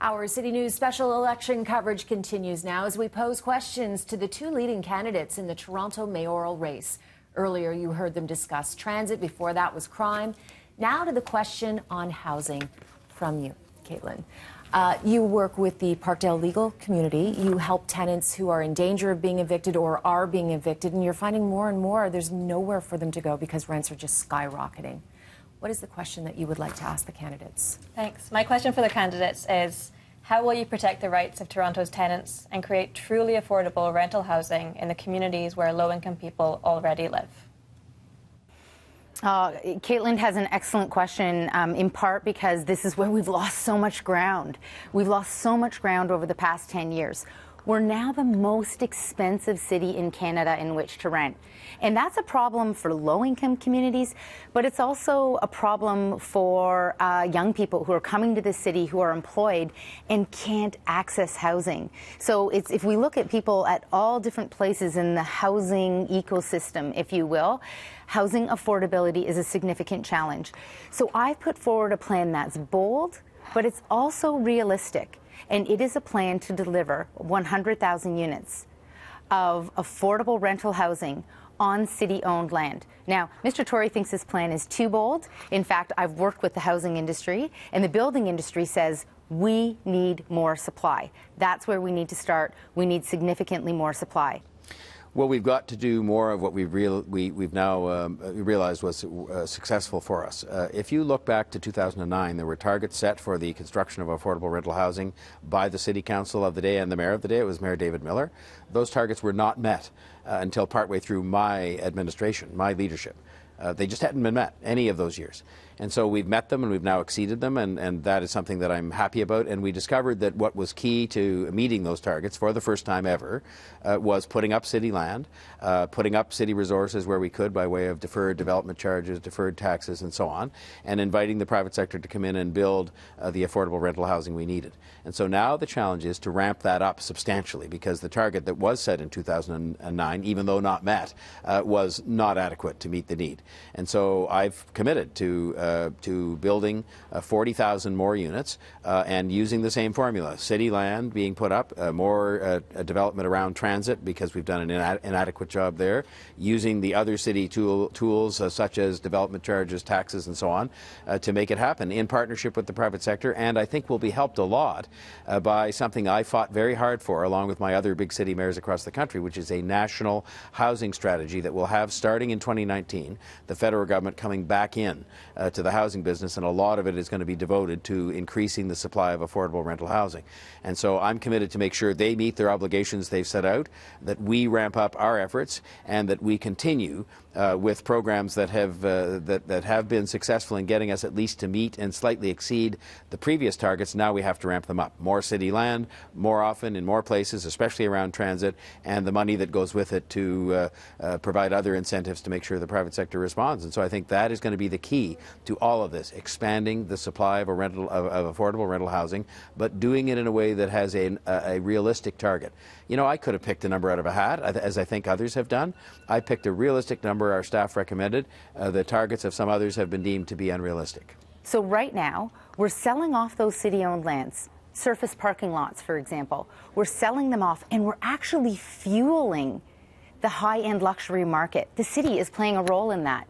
Our City News special election coverage continues now as we pose questions to the two leading candidates in the Toronto mayoral race. Earlier, you heard them discuss transit. Before that was crime. Now to the question on housing from you, Caitlin. You work with the Parkdale legal community. You help tenants who are in danger of being evicted or are being evicted, and you're finding more and more there's nowhere for them to go because rents are just skyrocketing. What is the question that you would like to ask the candidates? Thanks. My question for the candidates is, how will you protect the rights of Toronto's tenants and create truly affordable rental housing in the communities where low-income people already live? Caitlin has an excellent question, in part because this is where we've lost so much ground. We've lost so much ground over the past 10 years. We're now the most expensive city in Canada in which to rent. And that's a problem for low-income communities, but it's also a problem for young people who are coming to the city who are employed and can't access housing. So if we look at people at all different places in the housing ecosystem, if you will, housing affordability is a significant challenge. So I've put forward a plan that's bold, but it's also realistic. And it is a plan to deliver 100,000 units of affordable rental housing on city-owned land. Now, Mr. Tory thinks this plan is too bold. In fact, I've worked with the housing industry, and the building industry says we need more supply. That's where we need to start. We need significantly more supply. Well, we've got to do more of what we've now realized was successful for us. If you look back to 2009, there were targets set for the construction of affordable rental housing by the City Council of the day and the Mayor of the day. It was Mayor David Miller. Those targets were not met until partway through my administration, my leadership. They just hadn't been met any of those years. And so we've met them and we've now exceeded them, and that is something that I'm happy about. And we discovered that what was key to meeting those targets for the first time ever was putting up city land, putting up city resources where we could by way of deferred development charges, deferred taxes, and so on, and inviting the private sector to come in and build the affordable rental housing we needed. And so now the challenge is to ramp that up substantially, because the target that was set in 2009, even though not met, was not adequate to meet the need. And so I've committed to building 40,000 more units and using the same formula. City land being put up, more development around transit because we've done an inadequate job there, using the other city tools such as development charges, taxes, and so on to make it happen in partnership with the private sector. And I think we'll be helped a lot by something I fought very hard for along with my other big city mayors across the country, which is a national housing strategy that will have, starting in 2019, the federal government coming back in to the housing business, and a lot of it is going to be devoted to increasing the supply of affordable rental housing. And so I'm committed to make sure they meet their obligations they've set out, that we ramp up our efforts, and that we continue with programs that have been successful in getting us at least to meet and slightly exceed the previous targets. Now we have to ramp them up. More city land, more often, in more places, especially around transit, and the money that goes with it to provide other incentives to make sure the private sector responds. And so I think that is going to be the key to all of this, expanding the supply of affordable rental housing, but doing it in a way that has a realistic target. You know, I could have picked a number out of a hat, as I think others have done. I picked a realistic number our staff recommended. The targets of some others have been deemed to be unrealistic. So right now, we're selling off those city-owned lands, surface parking lots, for example. We're selling them off, and we're actually fueling the high-end luxury market. The city is playing a role in that.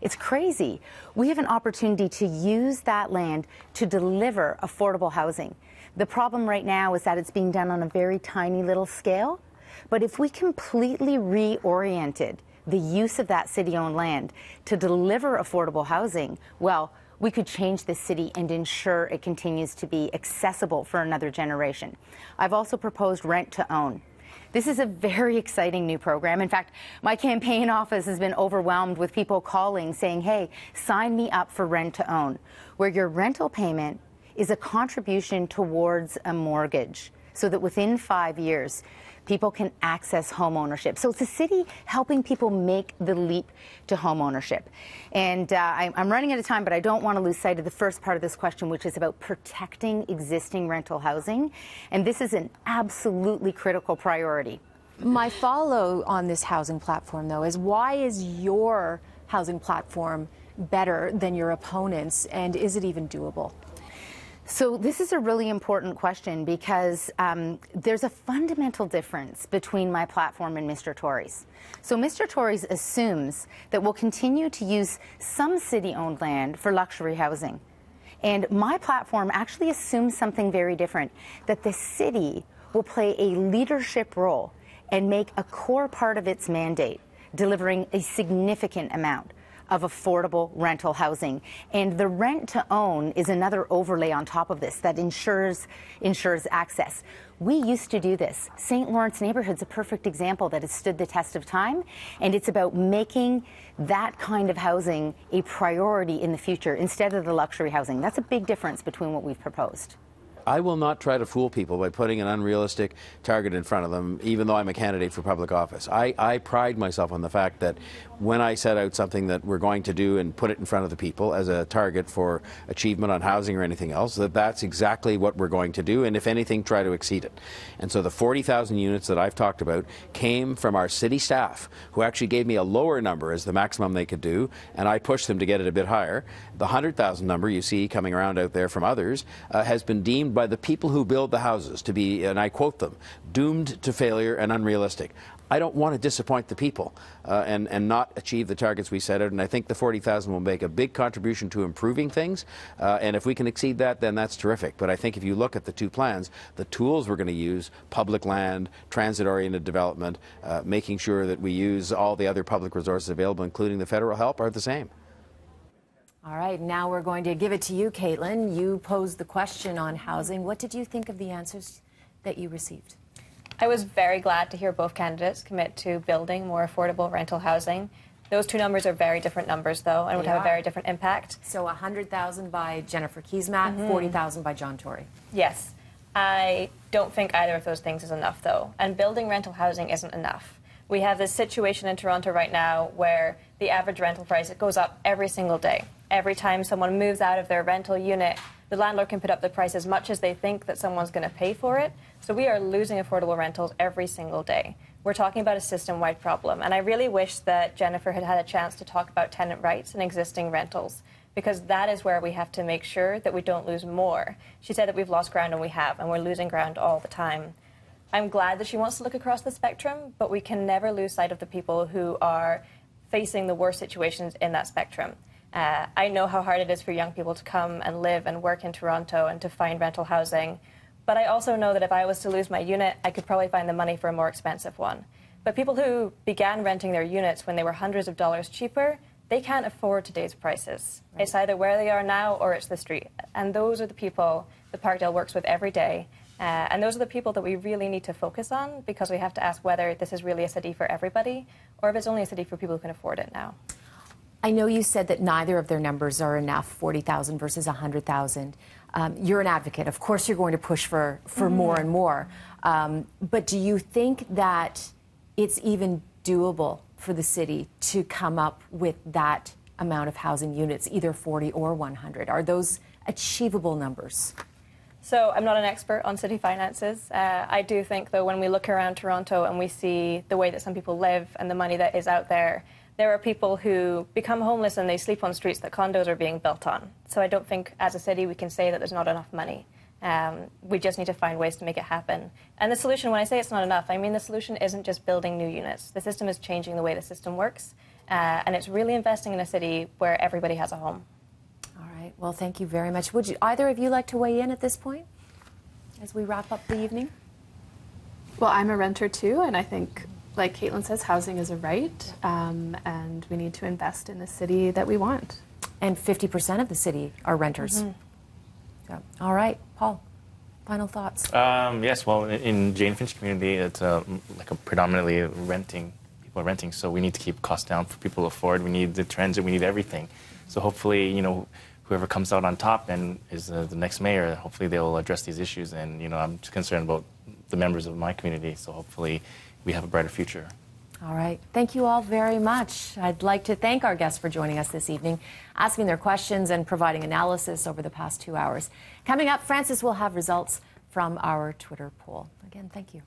It's crazy. We have an opportunity to use that land to deliver affordable housing. The problem right now is that it's being done on a very tiny little scale. But if we completely reoriented the use of that city-owned land to deliver affordable housing, well, we could change this city and ensure it continues to be accessible for another generation. I've also proposed rent to own. This is a very exciting new program. In fact, my campaign office has been overwhelmed with people calling saying, hey, sign me up for rent to own, where your rental payment is a contribution towards a mortgage, so that within 5 years, people can access home ownership. So it's the city helping people make the leap to home ownership. And I'm running out of time, but I don't want to lose sight of the first part of this question, which is about protecting existing rental housing. And this is an absolutely critical priority. My follow on this housing platform, though, is why is your housing platform better than your opponents, and is it even doable? So this is a really important question because there's a fundamental difference between my platform and Mr. Tory's. So Mr. Tory's assumes that we'll continue to use some city-owned land for luxury housing. And my platform actually assumes something very different, that the city will play a leadership role and make a core part of its mandate, delivering a significant amount of affordable rental housing. And the rent to own is another overlay on top of this that ensures access. We used to do this. St. Lawrence neighborhood's a perfect example that has stood the test of time, and it's about making that kind of housing a priority in the future instead of the luxury housing. That's a big difference between what we've proposed. I will not try to fool people by putting an unrealistic target in front of them, even though I'm a candidate for public office. I pride myself on the fact that when I set out something that we're going to do and put it in front of the people as a target for achievement on housing or anything else, that's exactly what we're going to do, and if anything, try to exceed it. And so the 40,000 units that I've talked about came from our city staff, who actually gave me a lower number as the maximum they could do, and I pushed them to get it a bit higher. The 100,000 number you see coming around out there from others has been deemed by the people who build the houses to be, and I quote them, doomed to failure and unrealistic. I don't want to disappoint the people and not achieve the targets we set out, and I think the 40,000 will make a big contribution to improving things, and if we can exceed that, then that's terrific. But I think if you look at the two plans, the tools we're going to use, public land, transit-oriented development, making sure that we use all the other public resources available, including the federal help, are the same. All right, now we're going to give it to you, Caitlin. You posed the question on housing. What did you think of the answers that you received? I was very glad to hear both candidates commit to building more affordable rental housing. Those two numbers are very different numbers, though, and would have a very different impact. So 100,000 by Jennifer Keesmaat, 40,000 by John Tory. Yes. I don't think either of those things is enough, though, and building rental housing isn't enough. We have this situation in Toronto right now where the average rental price, it goes up every single day. Every time someone moves out of their rental unit, the landlord can put up the price as much as they think that someone's going to pay for it. So we are losing affordable rentals every single day. We're talking about a system-wide problem. And I really wish that Jennifer had had a chance to talk about tenant rights and existing rentals, because that is where we have to make sure that we don't lose more. She said that we've lost ground, and we have, and we're losing ground all the time. I'm glad that she wants to look across the spectrum, but we can never lose sight of the people who are facing the worst situations in that spectrum. I know how hard it is for young people to come and live and work in Toronto and to find rental housing. But I also know that if I was to lose my unit, I could probably find the money for a more expensive one. But people who began renting their units when they were hundreds of dollars cheaper, they can't afford today's prices. Right. It's either where they are now or it's the street. And those are the people that Parkdale works with every day. And those are the people that we really need to focus on, because we have to ask whether this is really a city for everybody or if it's only a city for people who can afford it now. I know you said that neither of their numbers are enough, 40,000 versus 100,000. You're an advocate. Of course you're going to push for more and more. But do you think that it's even doable for the city to come up with that amount of housing units, either 40 or 100? Are those achievable numbers? So I'm not an expert on city finances. I do think, though, when we look around Toronto and we see the way that some people live and the money that is out there, there are people who become homeless and they sleep on streets that condos are being built on. So I don't think as a city we can say that there's not enough money. We just need to find ways to make it happen. And the solution, when I say it's not enough, I mean the solution isn't just building new units. The system is changing the way the system works, and it's really investing in a city where everybody has a home. All right. Well, thank you very much. Would either of you like to weigh in at this point as we wrap up the evening? Well, I'm a renter too, and I think, like Caitlin says, housing is a right, and we need to invest in the city that we want. And 50% of the city are renters. So, all right, Paul, final thoughts? Yes, well, in Jane Finch community, it's like a predominantly people are renting, so we need to keep costs down for people to afford. We need the transit, we need everything. So hopefully, whoever comes out on top and is the next mayor, hopefully they'll address these issues. And, I'm concerned about the members of my community, so hopefully we have a brighter future. All right. Thank you all very much. I'd like to thank our guests for joining us this evening, asking their questions and providing analysis over the past 2 hours. Coming up, Francis will have results from our Twitter poll. Again, thank you.